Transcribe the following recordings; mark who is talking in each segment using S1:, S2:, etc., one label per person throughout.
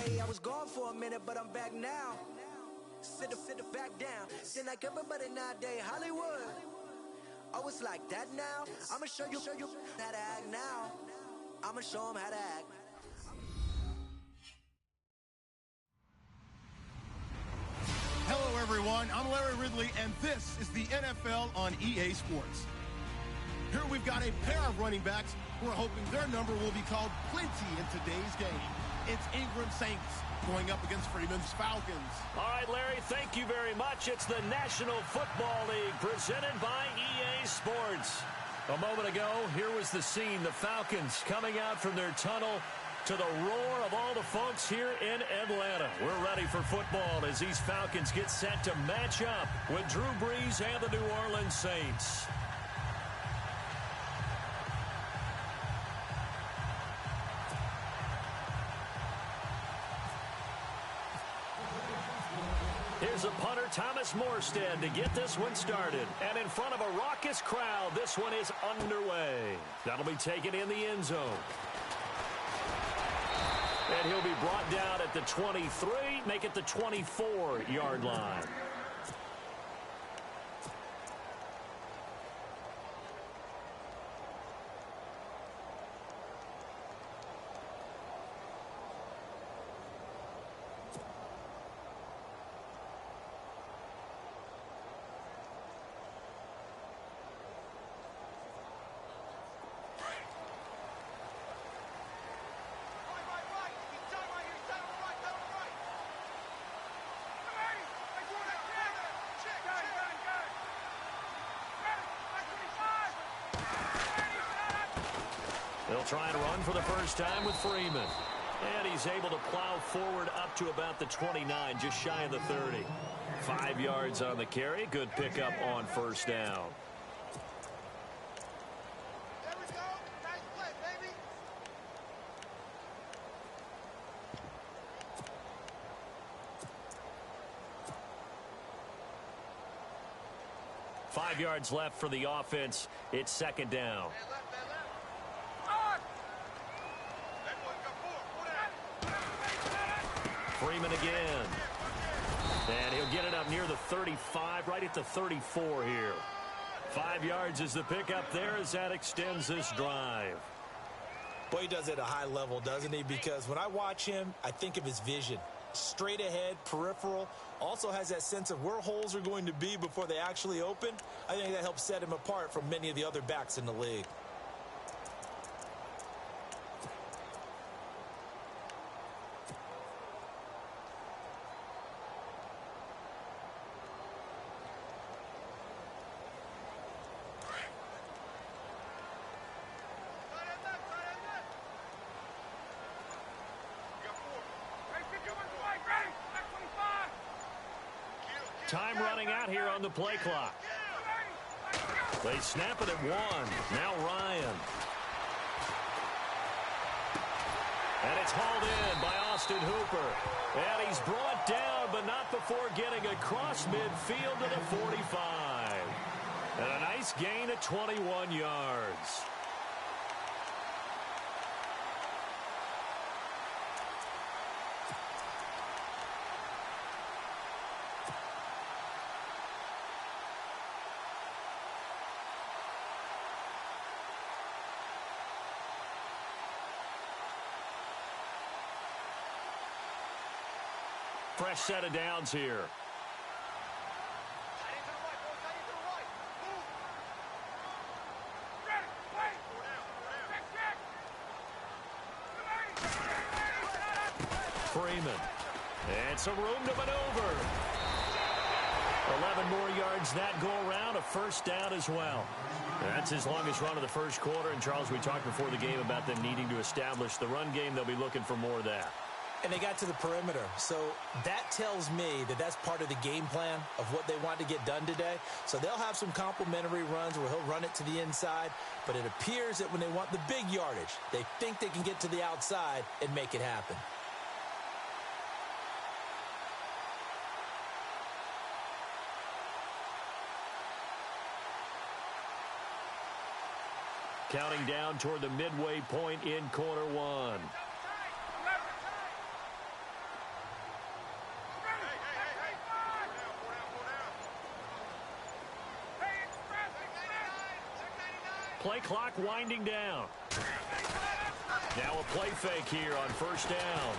S1: Hey, I was gone for a minute, but I'm back now. Sit back down. Seem like everybody nowadays, Hollywood. Oh, it's like that now? I'ma show you how to act now. I'ma show them how to act.
S2: Hello, everyone. I'm Larry Ridley, and this is the NFL on EA Sports. Here we've got a pair of running backs who are hoping their number will be called plenty in today's game. It's Ingram Saints going up against Freeman's Falcons.
S3: All right, Larry, thank you very much. It's the National Football League presented by EA Sports. A moment ago, here was the scene. The Falcons coming out from their tunnel to the roar of all the folks here in Atlanta. We're ready for football as these Falcons get set to match up with Drew Brees and the New Orleans Saints. Here's a punter, Thomas Morstead, to get this one started. And in front of a raucous crowd, this one is underway. That'll be taken in the end zone. And he'll be brought down at the 23, make it the 24-yard line. They'll try and run for the first time with Freeman. And he's able to plow forward up to about the 29, just shy of the 30. 5 yards on the carry. Good pickup on first down.
S4: There we go. Nice play, baby.
S3: 5 yards left for the offense. It's second down. Freeman again. And he'll get it up near the 35, right at the 34 here. 5 yards is the pickup there as that extends this drive.
S5: Boy, he does it at a high level, doesn't he? Because when I watch him, I think of his vision. Straight ahead, peripheral. Also has that sense of where holes are going to be before they actually open. I think that helps set him apart from many of the other backs in the league.
S3: Time running out here on the play clock. They snap it at 1. Now Ryan. And it's hauled in by Austin Hooper. And he's brought down, but not before getting across midfield to the 45. And a nice gain of 21 yards. Fresh set of downs here. Freeman. And some room to maneuver. 11 more yards that go around. A first down as well. That's his longest run of the first quarter. And, Charles, we talked before the game about them needing to establish the run game. They'll be looking for more of that.
S5: And they got to the perimeter. So that tells me that that's part of the game plan of what they want to get done today. So they'll have some complimentary runs where he'll run it to the inside. But it appears that when they want the big yardage, they think they can get to the outside and make it happen.
S3: Counting down toward the midway point in quarter one. play clock winding down. Now a play fake here on first down.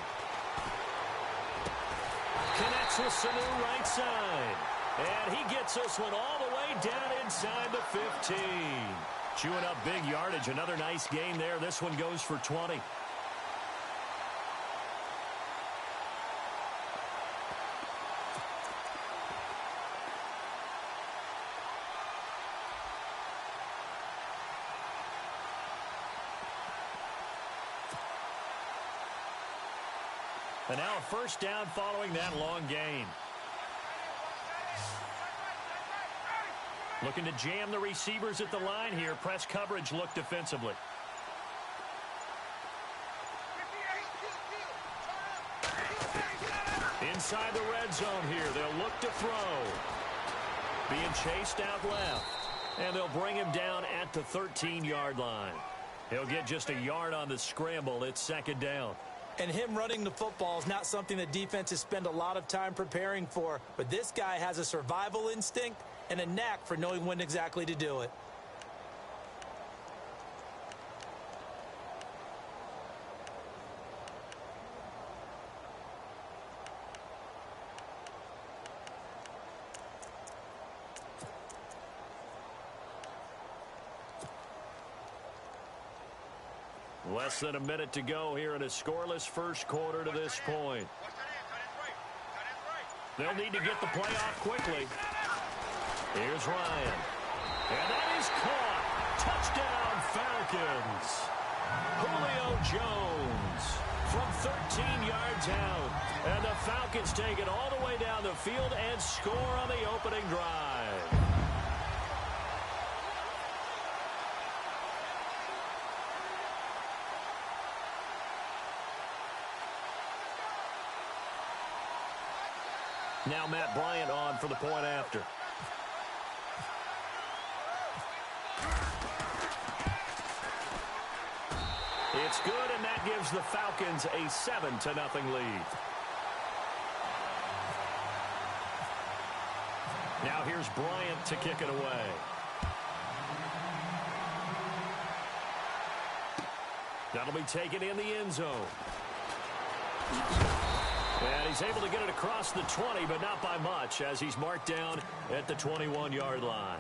S3: Connects with Sanu right side. And he gets this one all the way down inside the 15. Chewing up big yardage. Another nice gain there. This one goes for 20. And now a first down following that long gain. Looking to jam the receivers at the line here. Press coverage look defensively. Inside the red zone here. They'll look to throw. Being chased out left. And they'll bring him down at the 13-yard line. He'll get just a yard on the scramble. It's second down.
S5: And him running the football is not something that defenses spend a lot of time preparing for. But this guy has a survival instinct and a knack for knowing when exactly to do it.
S3: Less than a minute to go here in a scoreless first quarter to this point. They'll need to get the play off quickly. Here's Ryan. And that is caught. Touchdown, Falcons. Julio Jones from 13 yards out. And the Falcons take it all the way down the field and score on the opening drive. Now Matt Bryant on for the point after. It's good, and that gives the Falcons a 7-0 lead. Now here's Bryant to kick it away. That'll be taken in the end zone. And he's able to get it across the 20, but not by much, as he's marked down at the 21-yard line.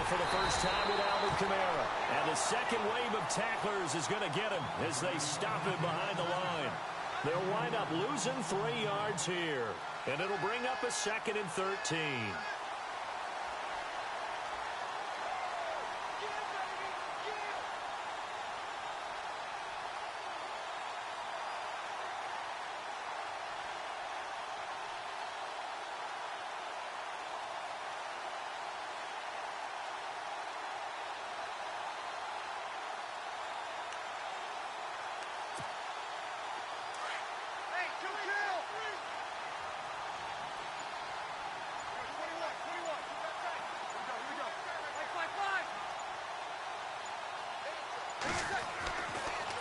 S3: For the first time with Alvin Kamara. And the second wave of tacklers is going to get him as they stop him behind the line. They'll wind up losing 3 yards here. And it'll bring up a 2nd and 13.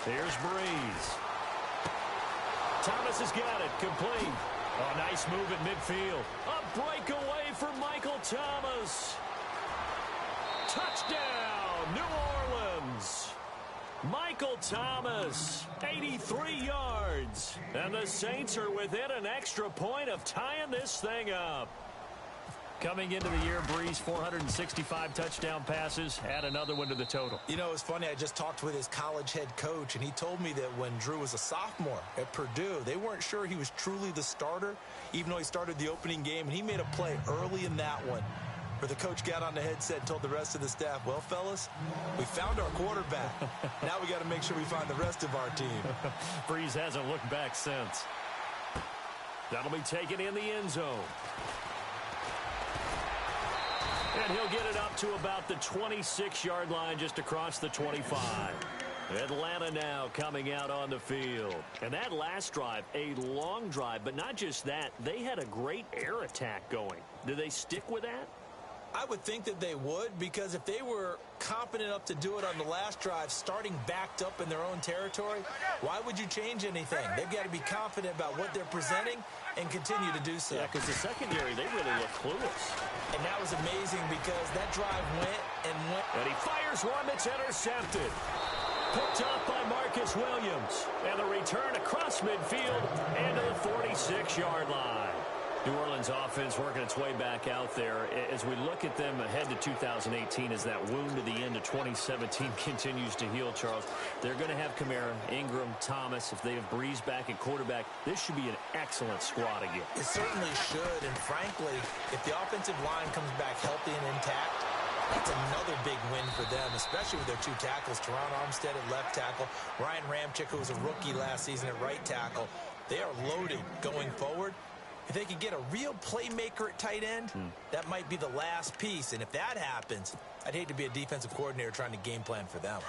S3: Here's Breeze. Thomas has got it. Complete. Oh, nice move at midfield. A breakaway for Michael Thomas. Touchdown, New Orleans. Michael Thomas, 83 yards. And the Saints are within an extra point of tying this thing up. Coming into the year, Breeze, 465 touchdown passes. Add another one to the total.
S5: You know, it's funny. I just talked with his college head coach, and he told me that when Drew was a sophomore at Purdue, they weren't sure he was truly the starter, even though he started the opening game, and he made a play early in that one where the coach got on the headset and told the rest of the staff, well, fellas, we found our quarterback. Now we got to make sure we find the rest of our team.
S3: Breeze hasn't looked back since. That'll be taken in the end zone. And he'll get it up to about the 26-yard line, just across the 25. Atlanta now coming out on the field. And that last drive, a long drive, but not just that. They had a great air attack going. Do they stick with that?
S5: I would think that they would, because if they were competent enough to do it on the last drive, starting backed up in their own territory, why would you change anything? They've got to be confident about what they're presenting and continue to do so.
S3: Yeah, because the secondary, they really look clueless.
S5: And that was amazing because that drive went and went.
S3: And he fires one that's intercepted. Picked up by Marcus Williams. And the return across midfield into the 46-yard line. New Orleans offense working its way back out there. As we look at them ahead to 2018, as that wound at the end of 2017 continues to heal, Charles, they're going to have Kamara, Ingram, Thomas. If they have Breeze back at quarterback, this should be an excellent squad again.
S5: It certainly should. And frankly, if the offensive line comes back healthy and intact, that's another big win for them, especially with their two tackles, Teron Armstead at left tackle, Ryan Ramczyk, who was a rookie last season at right tackle. They are loaded going forward. If they could get a real playmaker at tight end, that might be the last piece. And if that happens, I'd hate to be a defensive coordinator trying to game plan for them.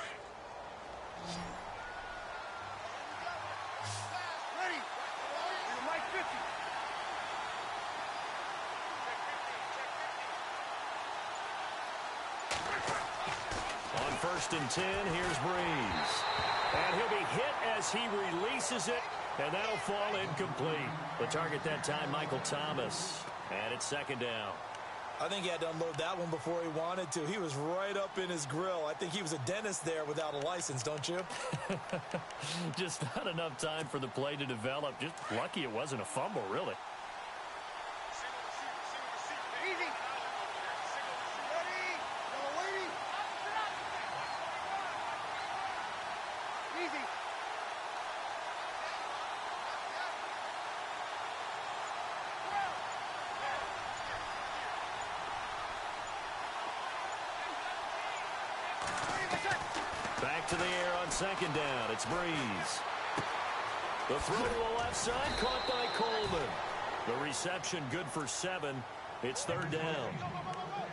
S4: Ready. Mike 50.
S3: On 1st and 10, here's Breeze. And he'll be hit as he releases it, and that'll fall incomplete. The target that time, Michael Thomas. And it's 2nd down.
S5: I think he had to unload that one before he wanted to. He was right up in his grill. I think he was a dentist there without a license, don't you?
S3: Just not enough time for the play to develop. Just lucky it wasn't a fumble, really.
S4: Easy. Ready. Double waiting. Easy.
S3: Back to the air on 2nd down. It's Breeze. The throw to the left side, caught by Coleman. The reception good for 7. It's 3rd down.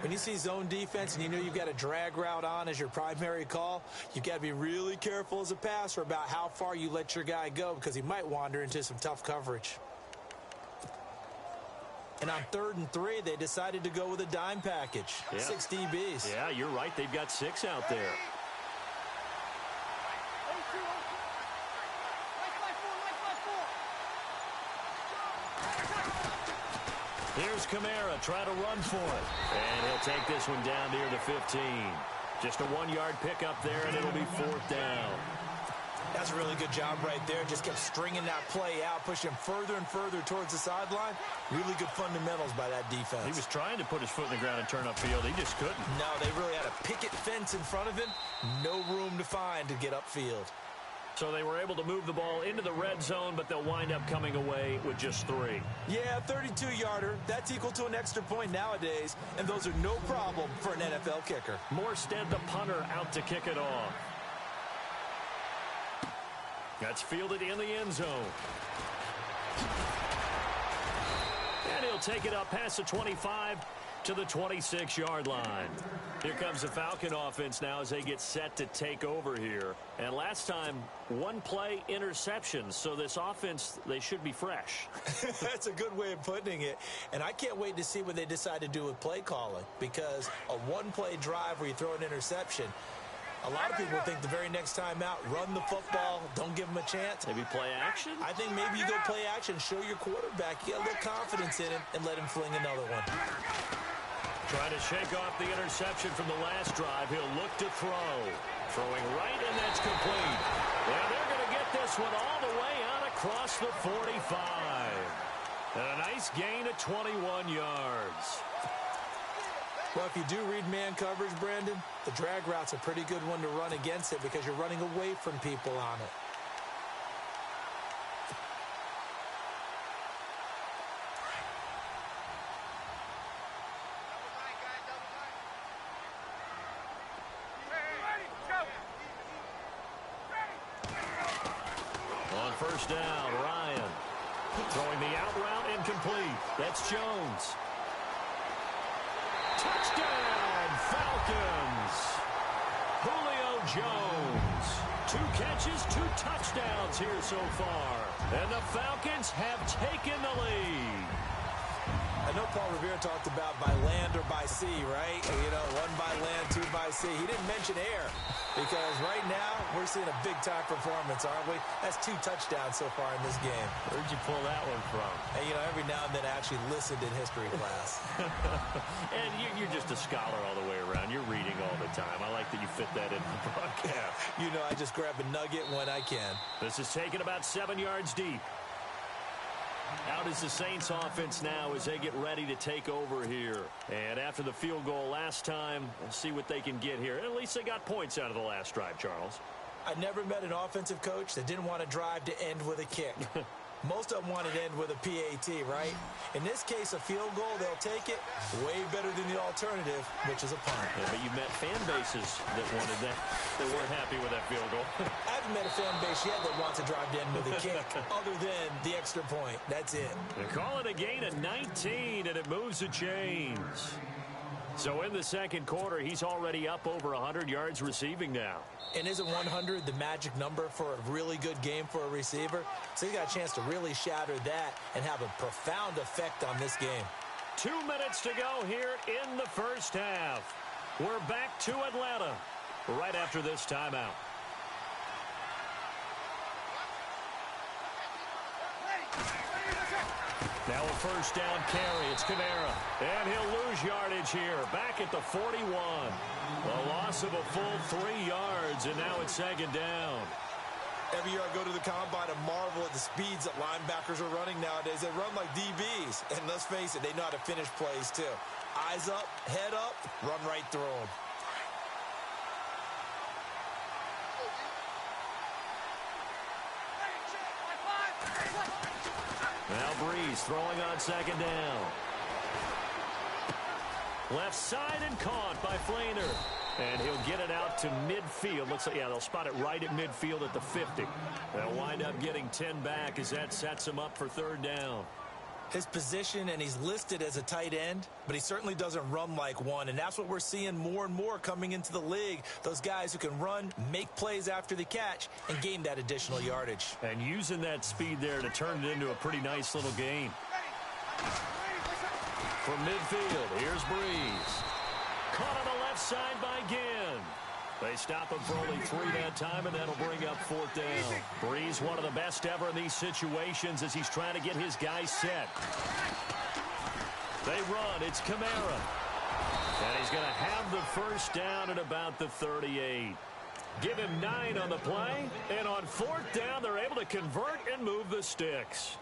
S5: When you see zone defense and you know you've got a drag route on as your primary call, you've got to be really careful as a passer about how far you let your guy go, because he might wander into some tough coverage. And on 3rd and 3, they decided to go with a dime package.
S3: Yeah.
S5: 6 DBs.
S3: Yeah, you're right. They've got 6 out there. Here's Kamara trying to run for it. And he'll take this one down near the 15. Just a 1-yard pickup there, and it'll be 4th down.
S5: That's a really good job right there. Just kept stringing that play out, pushing him further and further towards the sideline. Really good fundamentals by that defense.
S3: He was trying to put his foot in the ground and turn upfield. He just couldn't.
S5: No, they really had a picket fence in front of him. No room to find to get upfield.
S3: So they were able to move the ball into the red zone, but they'll wind up coming away with just 3.
S5: Yeah, 32-yarder. That's equal to an extra point nowadays, and those are no problem for an NFL kicker.
S3: Morstead, the punter, out to kick it off. That's fielded in the end zone. And he'll take it up past the 25 to the 26-yard line. Here comes the Falcon offense now as they get set to take over here. And last time, 1 play interception. So this offense, they should be fresh.
S5: That's a good way of putting it. And I can't wait to see what they decide to do with play calling, because a 1-play drive where you throw an interception, a lot of people think the very next time out, run the football, don't give them a chance.
S3: Maybe play action?
S5: I think maybe you go play action, show your quarterback, get a little confidence in him, and let him fling another one.
S3: Trying to shake off the interception from the last drive. He'll look to throw. Throwing right, and that's complete. And they're going to get this one all the way out across the 45. And a nice gain of 21 yards.
S5: Well, if you do read man coverage, Brandon, the drag route's a pretty good one to run against it because you're running away from people on it.
S3: On 1st down, Ryan. Throwing the out route incomplete. That's Jones. Touchdown, Falcons. Julio Jones. 2 catches, 2 touchdowns here so far. And the Falcons have taken the lead.
S5: I know Paul Revere talked about by land or by sea, right? You know, 1 by land, 2 by sea. He didn't mention air because right now we're seeing a big-time performance, aren't we? That's 2 touchdowns so far in this game.
S3: Where'd you pull that one from?
S5: And, you know, every now and then I actually listened in history class.
S3: And you're just a scholar all the way around. You're reading all the time. I like that you fit that in the broadcast.
S5: You know, I just grab a nugget when I can.
S3: This is taken about 7 yards deep. Out is the Saints offense now as they get ready to take over here. And after the field goal last time, we'll see what they can get here. At least they got points out of the last drive, Charles.
S5: I never met an offensive coach that didn't want to drive to end with a kick. Most of them want to end with a PAT, right? In this case, a field goal, they'll take it way better than the alternative, which is a punt.
S3: Yeah, but you met fan bases that wanted that. They weren't happy with that field goal.
S5: I haven't met a fan base yet that wants to drive to end with a kick other than the extra point. That's it.
S3: They call it a gain of 19, and it moves the chains. So in the second quarter, he's already up over 100 yards receiving now.
S5: And isn't 100 the magic number for a really good game for a receiver? So he's got a chance to really shatter that and have a profound effect on this game.
S3: 2 minutes to go here in the first half. We're back to Atlanta right after this timeout. Now a first down carry. It's Kamara. And he'll lose yardage here. Back at the 41. A loss of a full 3 yards, and now it's second down.
S5: Every year I go to the combine and marvel at the speeds that linebackers are running nowadays. They run like DBs. And let's face it, they know how to finish plays too. Eyes up, head up, run right through them.
S3: Now Breeze throwing on second down. Left side and caught by Flainer. And he'll get it out to midfield. Looks like, yeah, they'll spot it right at midfield at the 50. They'll wind up getting 10 back as that sets them up for third down.
S5: His position, and he's listed as a tight end, but he certainly doesn't run like one, and that's what we're seeing more and more coming into the league. Those guys who can run, make plays after the catch, and gain that additional yardage.
S3: And using that speed there to turn it into a pretty nice little gain. From midfield, here's Breeze. Caught on the left side by Ginn. They stop him for only 3 that time, and that'll bring up fourth down. Breeze, one of the best ever in these situations as he's trying to get his guys set. They run. It's Kamara. And he's going to have the first down at about the 38. Give him 9 on the play, and on fourth down, they're able to convert and move the sticks.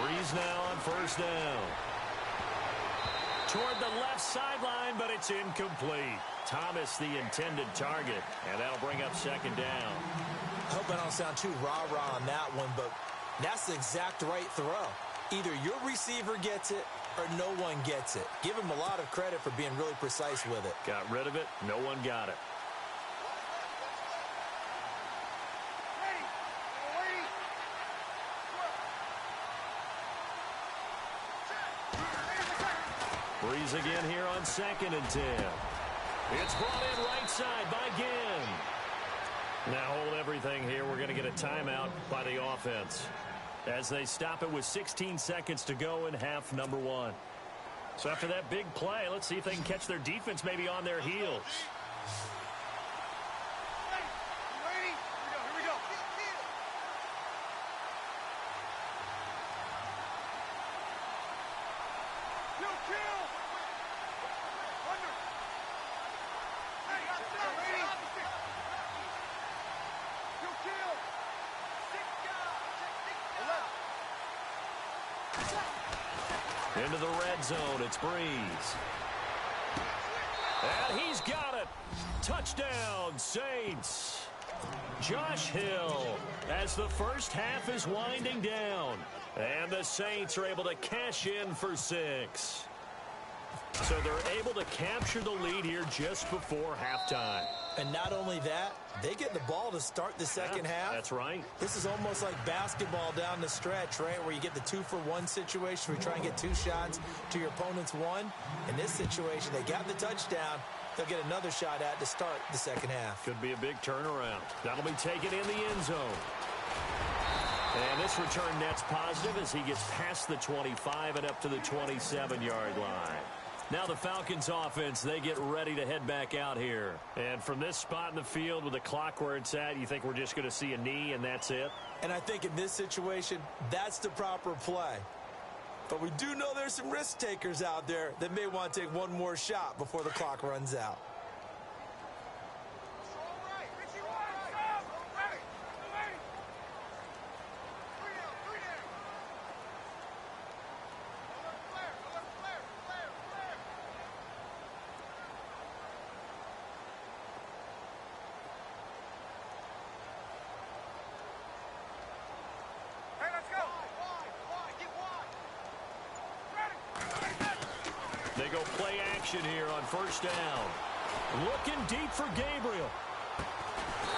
S3: Breeze now on first down. Toward the left sideline, but it's incomplete. Thomas the intended target, and that'll bring up second down.
S5: I hope I don't sound too rah-rah on that one, but that's the exact right throw. Either your receiver gets it or no one gets it. Give him a lot of credit for being really precise with it.
S3: Got rid of it. No one got it. Breeze again here on 2nd and 10. It's brought in right side by Ginn. Now hold everything here. We're going to get a timeout by the offense as they stop it with 16 seconds to go in half number 1. So after that big play, let's see if they can catch their defense maybe on their heels. Into the red zone, it's Breeze. And he's got it. Touchdown, Saints. Josh Hill, as the first half is winding down. And the Saints are able to cash in for 6. So they're able to capture the lead here just before halftime.
S5: And not only that, they get the ball to start the second half.
S3: That's right.
S5: This is almost like basketball down the stretch, right, where you get the 2-for-1 situation where you try and get 2 shots to your opponent's 1. In this situation, they got the touchdown. They'll get another shot at to start the second half.
S3: Could be a big turnaround. That'll be taken in the end zone. And this return net's positive as he gets past the 25 and up to the 27-yard line. Now the Falcons offense, they get ready to head back out here. And from this spot in the field with the clock where it's at, you think we're just going to see a knee and that's it?
S5: And I think in this situation, that's the proper play. But we do know there's some risk takers out there that may want to take one more shot before the clock runs out.
S3: They go play action here on first down. Looking deep for Gabriel.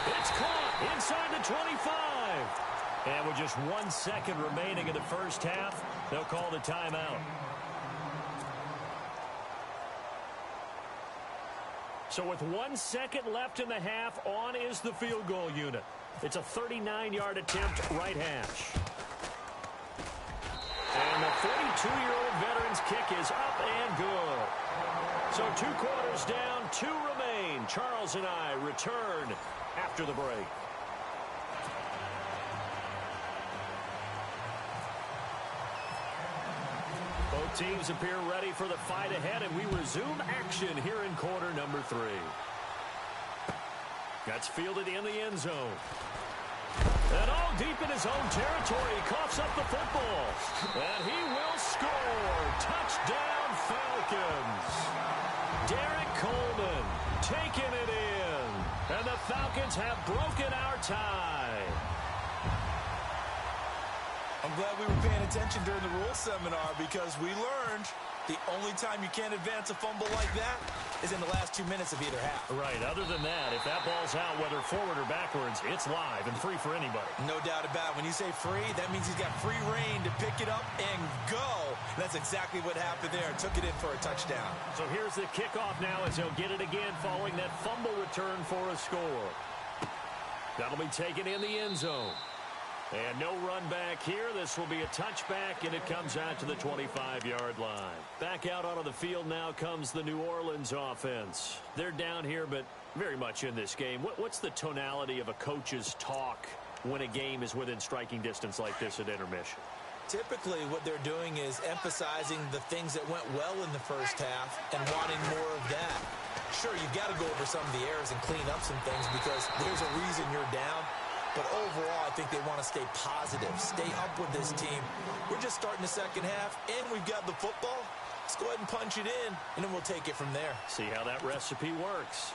S3: It's caught inside the 25. And with just 1 second remaining in the first half, they'll call the timeout. So with 1 second left in the half, on is the field goal unit. It's a 39-yard attempt, right hash. And the 42-year-old veteran's kick is up and good. So 2 quarters down, 2 remain. Charles and I return after the break. Both teams appear ready for the fight ahead, and we resume action here in quarter number 3. That's fielded in the end zone. And all deep in his own territory, he coughs up the football. And he will score. Touchdown, Falcons. Derek Coleman taking it in. And the Falcons have broken our tie.
S5: I'm glad we were paying attention during the rules seminar because we learned the only time you can't advance a fumble like that is in the last 2 minutes of either half.
S3: Right. Other than that, if that ball's out, whether forward or backwards, it's live and free for anybody.
S5: No doubt about it. When you say free, that means he's got free reign to pick it up and go. And that's exactly what happened there. Took it in for a touchdown.
S3: So here's the kickoff now as he'll get it again following that fumble return for a score. That'll be taken in the end zone. And no run back here. This will be a touchback, and it comes out to the 25-yard line. Back out onto the field now comes the New Orleans offense. They're down here, but very much in this game. What's the tonality of a coach's talk when a game is within striking distance like this at intermission?
S5: Typically, what they're doing is emphasizing the things that went well in the first half and wanting more of that. Sure, you've got to go over some of the errors and clean up some things because there's a reason you're down. But overall, I think they want to stay positive, stay up with this team. We're just starting the second half, and we've got the football. Let's go ahead and punch it in, and then we'll take it from there.
S3: See how that recipe works.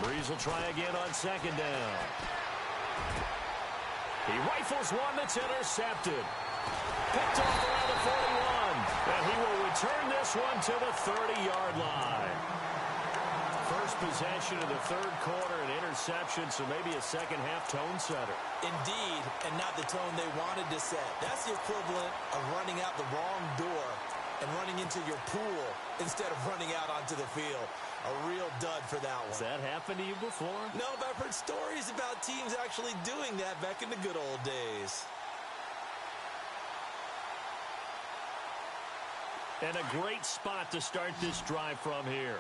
S3: Breeze will try again on second down. He rifles one that's intercepted. Picked off around the 41. And he will return this one to the 30-yard line. First possession of the third quarter, an interception, so maybe a second-half tone setter.
S5: Indeed, and not the tone they wanted to set. That's the equivalent of running out the wrong door and running into your pool instead of running out onto the field. A real dud for that one.
S3: Has that happened to you before?
S5: No, but I've heard stories about teams actually doing that back in the good old days.
S3: And a great spot to start this drive from here.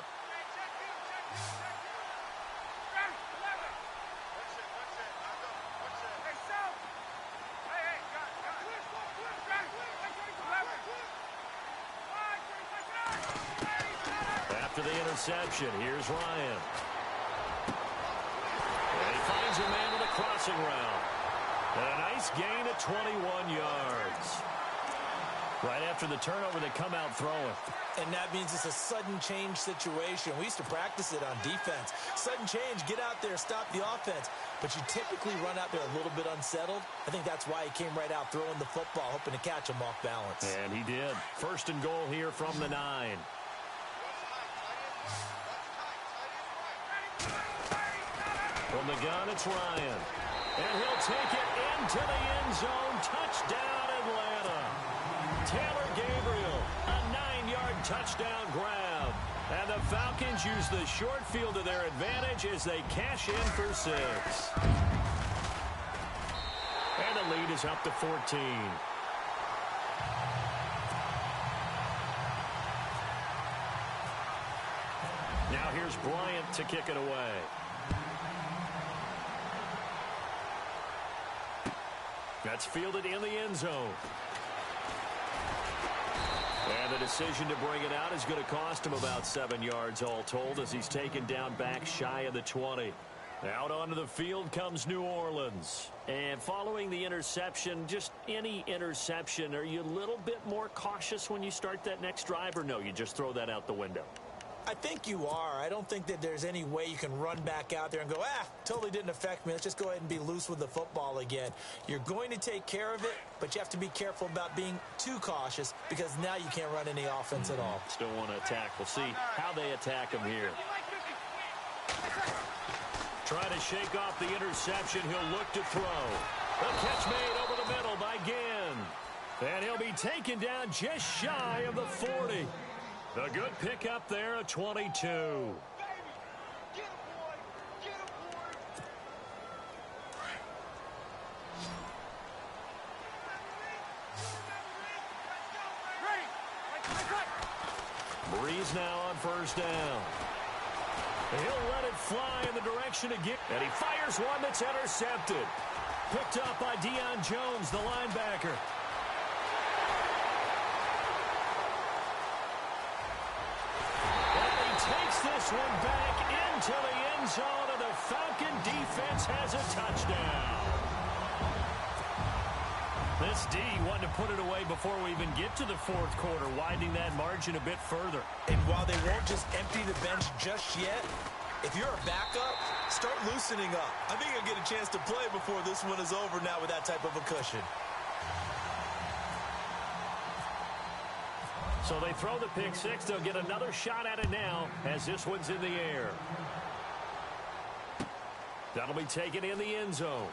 S3: After the interception, here's Ryan. And he finds a man with a crossing route. And a nice gain of 21 yards. Right after the turnover, they come out throwing.
S5: And that means it's a sudden change situation. We used to practice it on defense. Sudden change, get out there, stop the offense. But you typically run out there a little bit unsettled. I think that's why he came right out throwing the football, hoping to catch him off balance.
S3: And he did. First and goal here from the 9. From the gun, it's Ryan. And he'll take it into the end zone. Touchdown, Atlanta. Taylor Gabriel, a 9-yard touchdown grab. And the Falcons use the short field to their advantage as they cash in for 6. And the lead is up to 14. Now here's Bryant to kick it away. That's fielded in the end zone. And the decision to bring it out is going to cost him about 7 yards all told as he's taken down back shy of the 20. Out onto the field comes New Orleans. And following the interception, just any interception, are you a little bit more cautious when you start that next drive, or no, you just throw that out the window?
S5: I think you are. I don't think that there's any way you can run back out there and go, totally didn't affect me. Let's just go ahead and be loose with the football again. You're going to take care of it, but you have to be careful about being too cautious because now you can't run any offense at all.
S3: Still want to attack. We'll see how they attack him here. Trying to shake off the interception. He'll look to throw. The catch made over the middle by Ginn. And he'll be taken down just shy of the 40. A good pickup there at 22. Breeze now on first down. He'll let it fly in the direction again. And he fires one that's intercepted. Picked up by Deion Jones, the linebacker. Takes this one back into the end zone, and the Falcon defense has a touchdown. This D wanted to put it away before we even get to the fourth quarter, widening that margin a bit further.
S5: And while they won't just empty the bench just yet, if you're a backup, start loosening up. I think you'll get a chance to play before this one is over now with that type of a cushion.
S3: So they throw the pick six. They'll get another shot at it now as this one's in the air. That'll be taken in the end zone.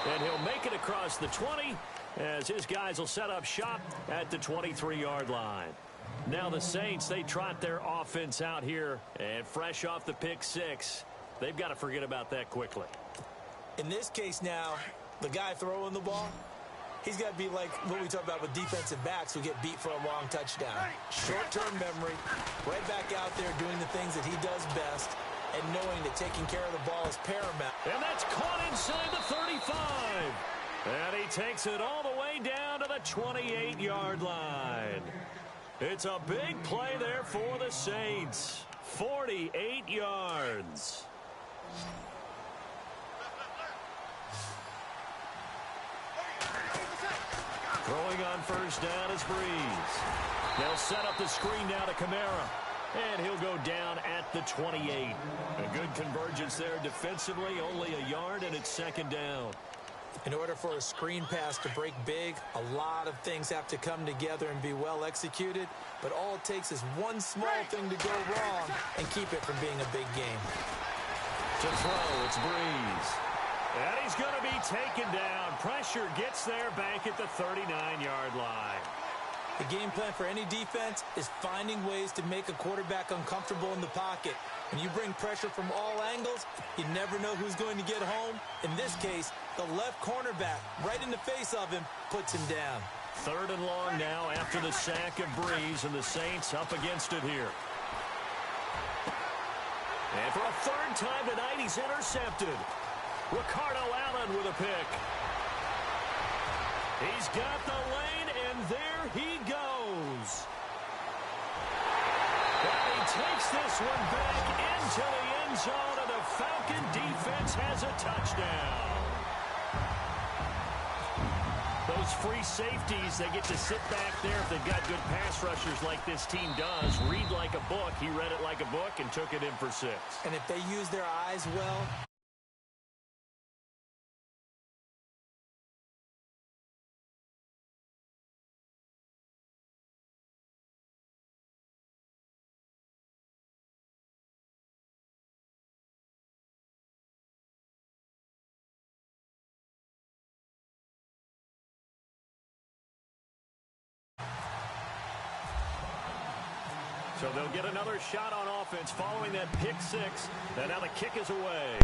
S3: And he'll make it across the 20 as his guys will set up shop at the 23-yard line. Now the Saints, they trot their offense out here, and fresh off the pick six, they've got to forget about that quickly.
S5: In this case now, the guy throwing the ball, he's got to be like what we talk about with defensive backs who get beat for a long touchdown. Short-term memory, right back out there doing the things that he does best, and knowing that taking care of the ball is paramount.
S3: And that's caught inside the 35. And he takes it all the way down to the 28-yard line. It's a big play there for the Saints. 48 yards. Throwing on first down is Breeze. They'll set up the screen now to Kamara. And he'll go down at the 28. A good convergence there defensively, only a yard, and it's second down.
S5: In order for a screen pass to break big, a lot of things have to come together and be well executed. But all it takes is one small thing to go wrong and keep it from being a big game.
S3: To throw, it's Breeze. And he's going to be taken down. Pressure gets there back at the 39-yard line.
S5: The game plan for any defense is finding ways to make a quarterback uncomfortable in the pocket. When you bring pressure from all angles, you never know who's going to get home. In this case, the left cornerback, right in the face of him, puts him down.
S3: Third and long now after the sack of Breeze, and the Saints up against it here. And for a third time tonight, he's intercepted. Ricardo Allen with a pick. He's got the lane, and there he goes. And he takes this one back into the end zone, and the Falcon defense has a touchdown. those free safeties, they get to sit back there if they've got good pass rushers like this team does. Read like a book. He read it like a book and took it in for 6.
S5: And if they use their eyes well...
S3: So they'll get another shot on offense following that pick 6. And now the kick is away.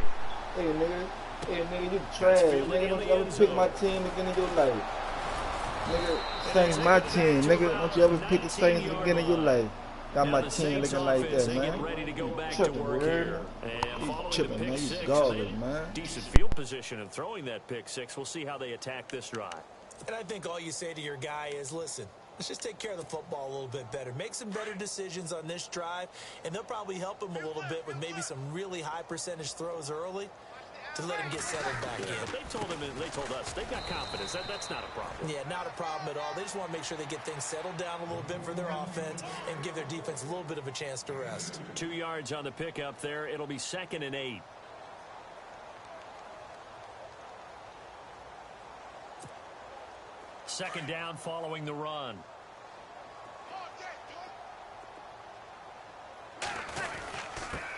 S6: Hey, nigga, you trash. Nigga, don't you ever pick my team again in your life. Nigga, Saints my team. Nigga, don't you ever pick the Saints again in your life. Got my team looking like that, man. Tripping, man. You tripping, man. You garbage, man.
S3: Decent field position and throwing that pick 6. We'll see how they attack this drive.
S5: And I think all you say to your guy is, listen, let's just take care of the football a little bit better. Make some better decisions on this drive, and they'll probably help him a little bit with maybe some really high percentage throws early to let him get settled back in.
S3: But they told him, and they told us, they've got confidence. That's not a problem.
S5: Yeah, not a problem at all. They just want to make sure they get things settled down a little bit for their offense and give their defense a little bit of a chance to rest.
S3: 2 yards on the pickup there. It'll be 2nd and 8. Second down following the run.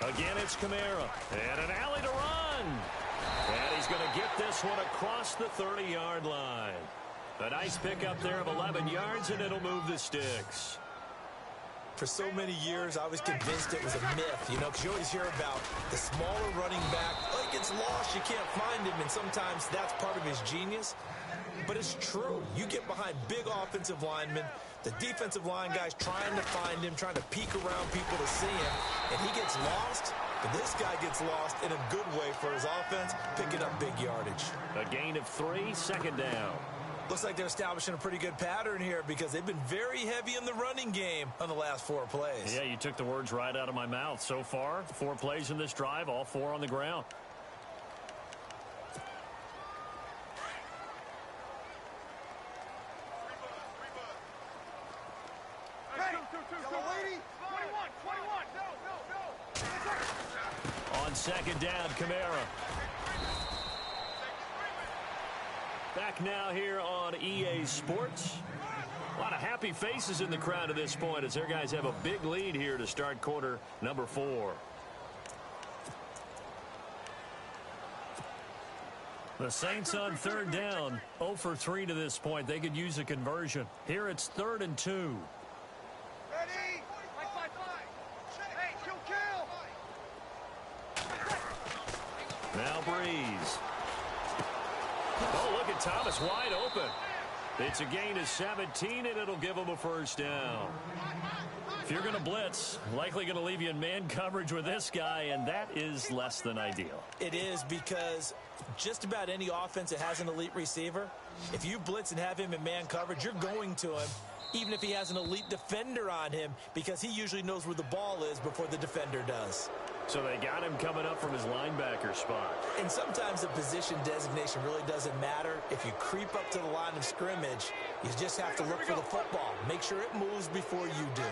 S3: Again, it's Kamara. And an alley to run. And he's going to get this one across the 30-yard line. A nice pickup there of 11 yards, and it'll move the sticks.
S5: For so many years, I was convinced it was a myth, you know, because you always hear about the smaller running back. Oh, he gets lost, you can't find him, and sometimes that's part of his genius. But it's true. You get behind big offensive linemen, the defensive line guys trying to find him, trying to peek around people to see him, and he gets lost. But this guy gets lost in a good way for his offense, picking up big yardage.
S3: A gain of 3, second down.
S5: Looks like they're establishing a pretty good pattern here because they've been very heavy in the running game on the last 4 plays.
S3: Yeah, you took the words right out of my mouth. So far, 4 plays in this drive, all 4 on the ground. On second down, Kamara. Back now here on EA Sports. A lot of happy faces in the crowd at this point as their guys have a big lead here to start quarter number 4. The Saints on third down, 0 for 3 to this point. They could use a conversion. Here it's 3rd and 2.
S4: Ready? Hey, kill.
S3: Now Breeze. Oh, look at Thomas wide open. It's a gain of 17, and it'll give him a first down. If you're going to blitz, likely going to leave you in man coverage with this guy, and that is less than ideal.
S5: It is because just about any offense that has an elite receiver, if you blitz and have him in man coverage, you're going to him, even if he has an elite defender on him, because he usually knows where the ball is before the defender does.
S3: So they got him coming up from his linebacker spot.
S5: And sometimes the position designation really doesn't matter. If you creep up to the line of scrimmage, you just have to look for the football. Make sure it moves before you do.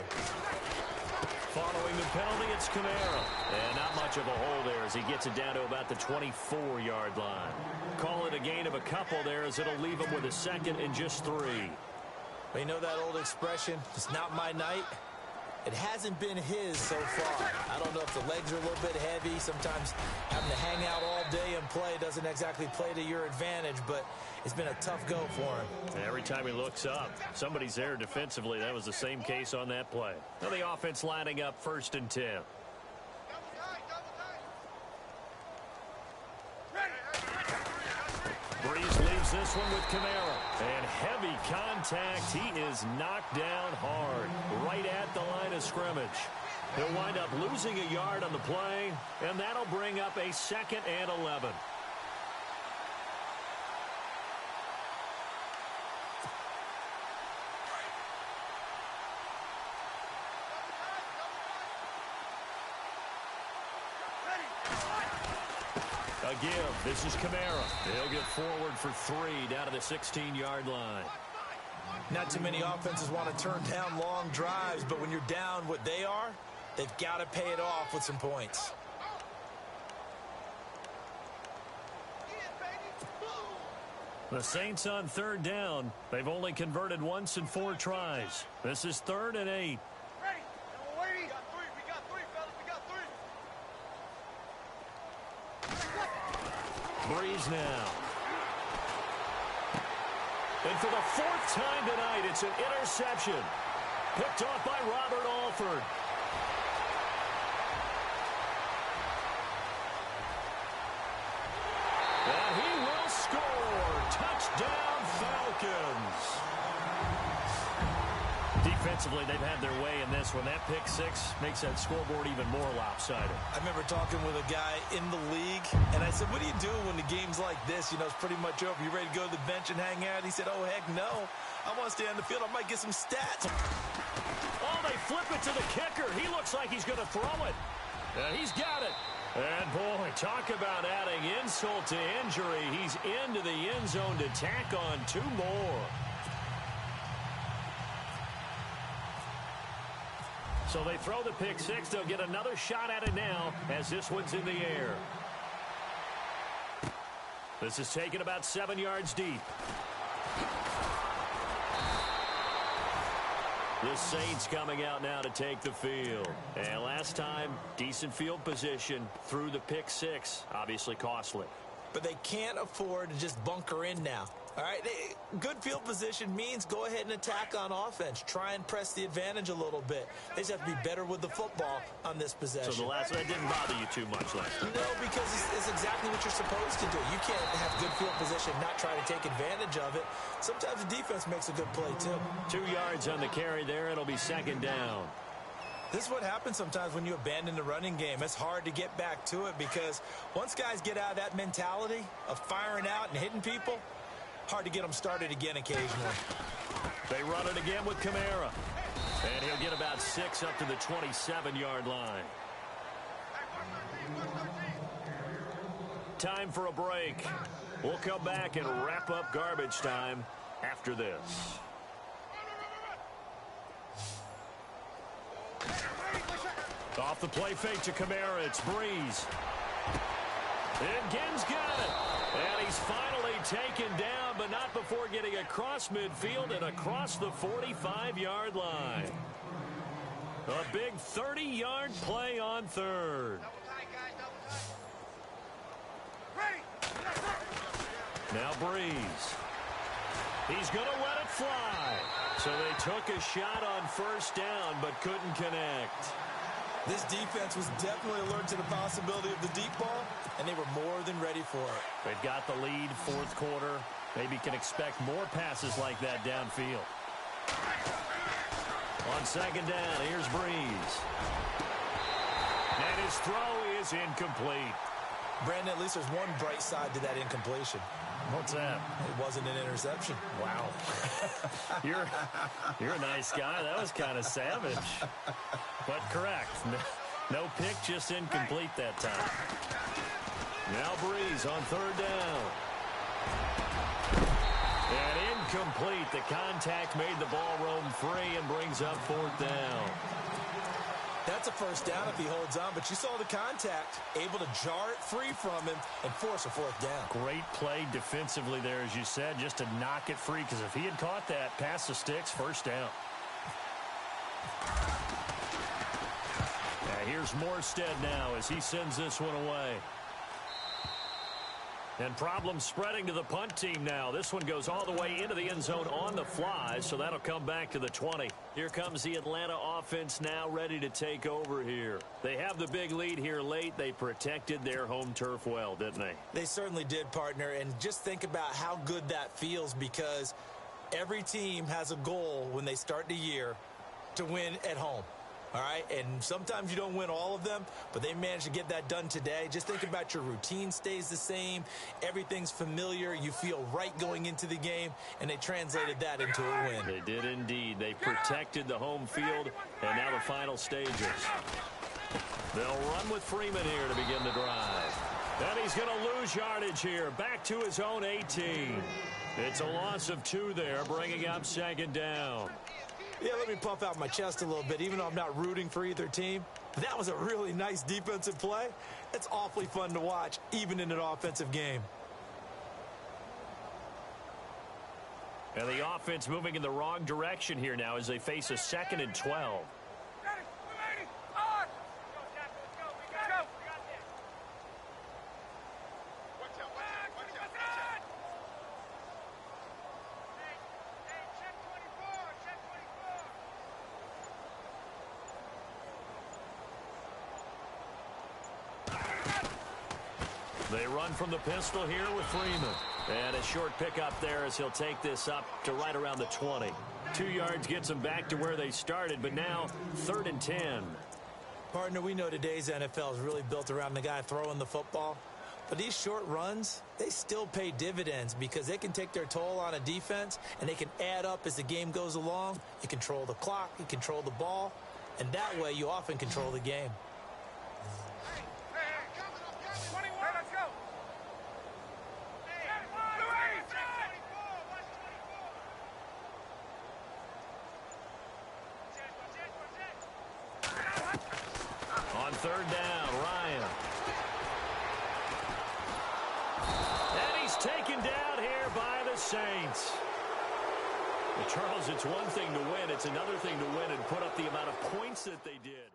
S3: Following the penalty, it's Kamara. And not much of a hole there as he gets it down to about the 24-yard line. Call it a gain of a couple there as it'll leave him with a 2nd and just 3.
S5: Well, you know that old expression, it's not my night? It hasn't been his so far. I don't know if the legs are a little bit heavy. Sometimes having to hang out all day and play doesn't exactly play to your advantage, but it's been a tough go for him.
S3: Every time he looks up, somebody's there defensively. That was the same case on that play. Now the offense lining up 1st and 10. Breeze leaves this one with Kamara. And heavy contact. He is knocked down hard right at the line of scrimmage. He'll wind up losing a yard on the play, and that'll bring up a 2nd and 11. A give. This is Kamara. He'll get forward for 3 down to the 16-yard line.
S5: Not too many offenses want to turn down long drives, but when you're down what they are, they've got to pay it off with some points.
S3: The Saints on 3rd down. They've only converted once in 4 tries. This is 3rd and 8. Breeze now. And for the 4th time tonight, it's an interception. Picked off by Robert Alford. And he will score. Touchdown, Falcons. Defensively, they've had their way in this one. That pick 6 makes that scoreboard even more lopsided.
S5: I remember talking with a guy in the league, and I said, what do you do when the game's like this? You know, it's pretty much over. You ready to go to the bench and hang out? He said, oh, heck no. I want to stay on the field. I might get some stats.
S3: Oh, they flip it to the kicker. He looks like he's going to throw it. He's got it. And, boy, talk about adding insult to injury. He's into the end zone to tack on 2 more. So they throw the pick 6. They'll get another shot at it now as this one's in the air. This is taken about 7 yards deep. The Saints coming out now to take the field. And last time, decent field position through the pick 6. Obviously costly.
S5: But they can't afford to just bunker in now. All right, good field position means go ahead and attack on offense. Try and press the advantage a little bit. They just have to be better with the football on this possession.
S3: So that didn't bother you too much last time?
S5: No, because it's exactly what you're supposed to do. You can't have good field position and not try to take advantage of it. Sometimes the defense makes a good play, too.
S3: 2 yards on the carry there. It'll be 2nd down.
S5: This is what happens sometimes when you abandon the running game. It's hard to get back to it because once guys get out of that mentality of firing out and hitting people, hard to get them started again occasionally.
S3: They run it again with Kamara. And he'll get about 6 up to the 27-yard line. Time for a break. We'll come back and wrap up garbage time after this. Off the play fake to Kamara, it's Breeze. And Ginn's got it. And he's finally taken down, but not before getting across midfield and across the 45-yard line. A big 30-yard play on 3rd. Now Breeze. He's going to let it fly. So they took a shot on 1st down, but couldn't connect.
S5: This defense was definitely alert to the possibility of the deep ball, and they were more than ready for it.
S3: They've got the lead, 4th quarter. Maybe can expect more passes like that downfield. On 2nd down, here's Breeze. And his throw is incomplete.
S5: Brandon, at least there's one bright side to that incompletion.
S3: What's that?
S5: It wasn't an interception.
S3: Wow. You're a nice guy. That was kind of savage. But correct. No pick, just incomplete that time. Now Breeze on 3rd down. And incomplete. The contact made the ball roam free and brings up 4th down.
S5: That's a 1st down if he holds on, but you saw the contact, able to jar it free from him and force a 4th down.
S3: Great play defensively there, as you said, just to knock it free, because if he had caught that, past the sticks, 1st down. Here's Morstead now as he sends this one away. And problems spreading to the punt team now. This one goes all the way into the end zone on the fly, so that'll come back to the 20. Here comes the Atlanta offense now ready to take over here. They have the big lead here late. They protected their home turf well, didn't they?
S5: They certainly did, partner. And just think about how good that feels, because every team has a goal when they start the year to win at home. All right, and sometimes you don't win all of them, but they managed to get that done today. Just think about your routine stays the same. Everything's familiar. You feel right going into the game, and they translated that into a win.
S3: They did indeed. They protected the home field, and now the final stages. They'll run with Freeman here to begin the drive. And he's going to lose yardage here. Back to his own 18. It's a loss of 2 there, bringing up 2nd down.
S5: Yeah, let me puff out my chest a little bit, even though I'm not rooting for either team. That was a really nice defensive play. It's awfully fun to watch, even in an offensive game.
S3: And the offense moving in the wrong direction here now as they face a 2nd and 12. They run from the pistol here with Freeman. And a short pickup there as he'll take this up to right around the 20. 2 yards gets them back to where they started, but now 3rd and 10.
S5: Partner, we know today's NFL is really built around the guy throwing the football. But these short runs, they still pay dividends because they can take their toll on a defense and they can add up as the game goes along. You control the clock, you control the ball, and that way you often control the game.
S3: On 3rd down, Ryan. And he's taken down here by the Saints. Well, Charles, it's one thing to win. It's another thing to win and put up the amount of points that they did.